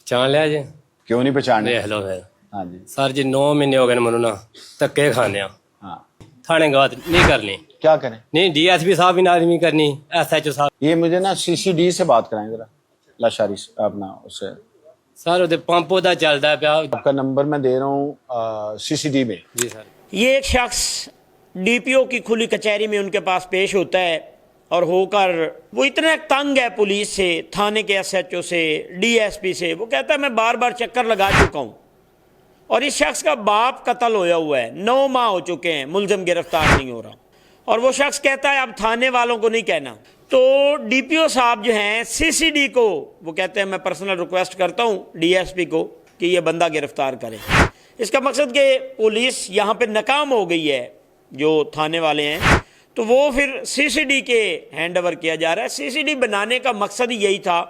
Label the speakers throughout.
Speaker 1: ਪਛਾਣ ਲਿਆ ਜੀ।
Speaker 2: ਕਿਉਂ ਨਹੀਂ ਪਛਾਣਿਆ?
Speaker 1: ਦੇਖ ਲਓ ਫਿਰ
Speaker 2: ਹਾਂਜੀ
Speaker 1: ਸਰ ਜੀ 9 ਮਹੀਨੇ ਹੋ ਗਏ ਨੇ ਮੈਨੂੰ ਨਾ ਧੱਕੇ ਖਾਂਦੇ ਆ।
Speaker 2: हाँ
Speaker 1: थाने गवात नहीं करनी,
Speaker 2: क्या करें?
Speaker 1: नहीं डीएसपी साहब भी ना नहीं करनी, एसएचओ साहब।
Speaker 2: ये मुझे ना सीसीडी से बात कराएं जरा, लाशारी अपना उससे।
Speaker 1: सर उधर पंपों का चलता है प्या।
Speaker 2: आपका नंबर मैं दे रहा हूँ सीसीडी में।
Speaker 1: जी सर।
Speaker 3: ये एक शख्स डीपीओ की खुली कचहरी में उनके पास पेश होता है और होकर वो इतना तंग है पुलिस से, थाने के एसएचओ से, डीएसपी से, वो कहता है मैं बार बार चक्कर लगा चुका हूँ और इस शख्स का बाप कत्ल होया हुआ है, 9 माह हो चुके हैं, मुलजिम गिरफ्तार नहीं हो रहा। और वो शख्स कहता है अब थाने वालों को नहीं कहना। तो डीपीओ साहब जो हैं सीसीडी को वो कहते हैं मैं पर्सनल रिक्वेस्ट करता हूँ डीएसपी को कि ये बंदा गिरफ्तार करें। इसका मकसद कि पुलिस यहाँ पे नाकाम हो गई है जो थाने वाले हैं, तो वो फिर सीसीडी के हैंड ओवर किया जा रहा है। सीसीडी बनाने का मकसद ही यही था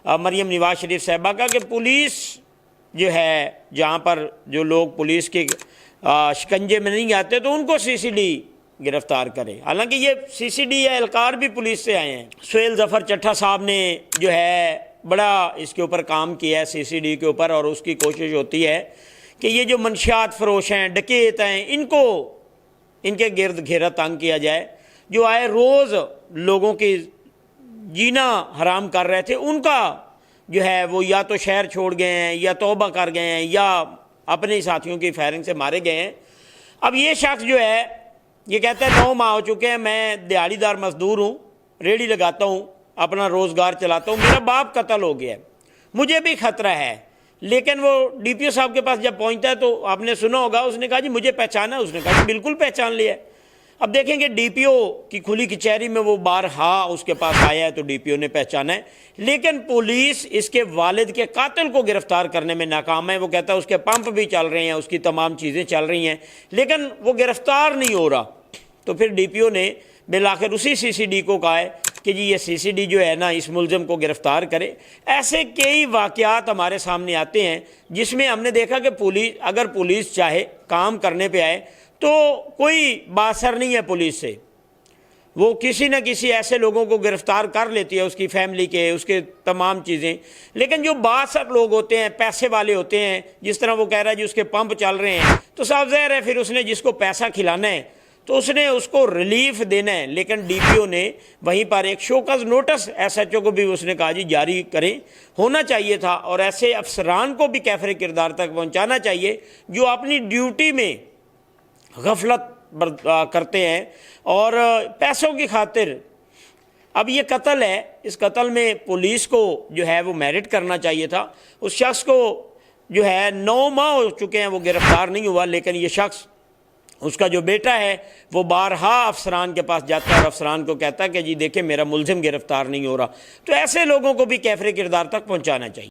Speaker 3: मरियम नवाज शरीफ साहबा का कि पुलिस जो है जहाँ पर जो लोग पुलिस के शिकंजे में नहीं आते तो उनको सीसीडी गिरफ्तार करे। हालांकि ये सीसीडी या एहलकार भी पुलिस से आए हैं। सुहेल जफर चट्टा साहब ने जो है बड़ा इसके ऊपर काम किया है सीसीडी के ऊपर, और उसकी कोशिश होती है कि ये जो मंशियात फरोश हैं, डकैत हैं, इनको इनके गिर्द घेरा तंग किया जाए। जो आए रोज़ लोगों की जीना हराम कर रहे थे उनका जो है वो या तो शहर छोड़ गए हैं या तौबा कर गए हैं या अपने साथियों की फायरिंग से मारे गए हैं। अब ये शख्स जो है ये कहता है 9 माह हो चुके हैं, मैं दिहाड़ीदार मजदूर हूँ, रेडी लगाता हूँ, अपना रोज़गार चलाता हूँ, मेरा बाप कत्ल हो गया है, मुझे भी ख़तरा है। लेकिन वो डीपीओ साहब के पास जब पहुँचता है तो आपने सुना होगा उसने कहा जी मुझे पहचाना। उसने कहा जी बिल्कुल पहचान लिया है। अब देखेंगे डीपीओ की खुली कचहरी में वो बारहा उसके पास आया है तो डीपीओ ने पहचाना है, लेकिन पुलिस इसके वालिद के कातिल को गिरफ्तार करने में नाकाम है। वो कहता है उसके पंप भी चल रहे हैं, उसकी तमाम चीज़ें चल रही हैं, लेकिन वो गिरफ्तार नहीं हो रहा। तो फिर डीपीओ ने बिलाखिर उसी सीसीडी को कहा है कि जी ये सीसीडी जो है ना इस मुलजिम को गिरफ्तार करे। ऐसे कई वाक़यात हमारे सामने आते हैं जिसमें हमने देखा कि पुलिस अगर पुलिस चाहे काम करने पे आए तो कोई बासर नहीं है पुलिस से, वो किसी न किसी ऐसे लोगों को गिरफ्तार कर लेती है, उसकी फैमिली के, उसके तमाम चीज़ें। लेकिन जो बासर लोग होते हैं, पैसे वाले होते हैं, जिस तरह वो कह रहा है जी उसके पंप चल रहे हैं, तो साफ ज़ाहिर है फिर उसने जिसको पैसा खिलाना है तो उसने उसको रिलीफ देना है। लेकिन डीपीओ ने वहीं पर एक शोकस नोटिस एसएचओ को भी उसने कहा जी जारी करें, होना चाहिए था, और ऐसे अफसरान को भी कैफरे किरदार तक पहुँचाना चाहिए जो अपनी ड्यूटी में गफलत करते हैं और पैसों की खातिर। अब ये कत्ल है, इस कत्ल में पुलिस को जो है वो मेरिट करना चाहिए था। उस शख्स को जो है 9 माह हो चुके हैं वो गिरफ्तार नहीं हुआ, लेकिन ये शख्स उसका जो बेटा है वो बारहा अफसरान के पास जाता है और अफसरान को कहता है कि जी देखें मेरा मुलजिम गिरफ्तार नहीं हो रहा। तो ऐसे लोगों को भी कैफरे किरदार तक पहुँचाना चाहिए।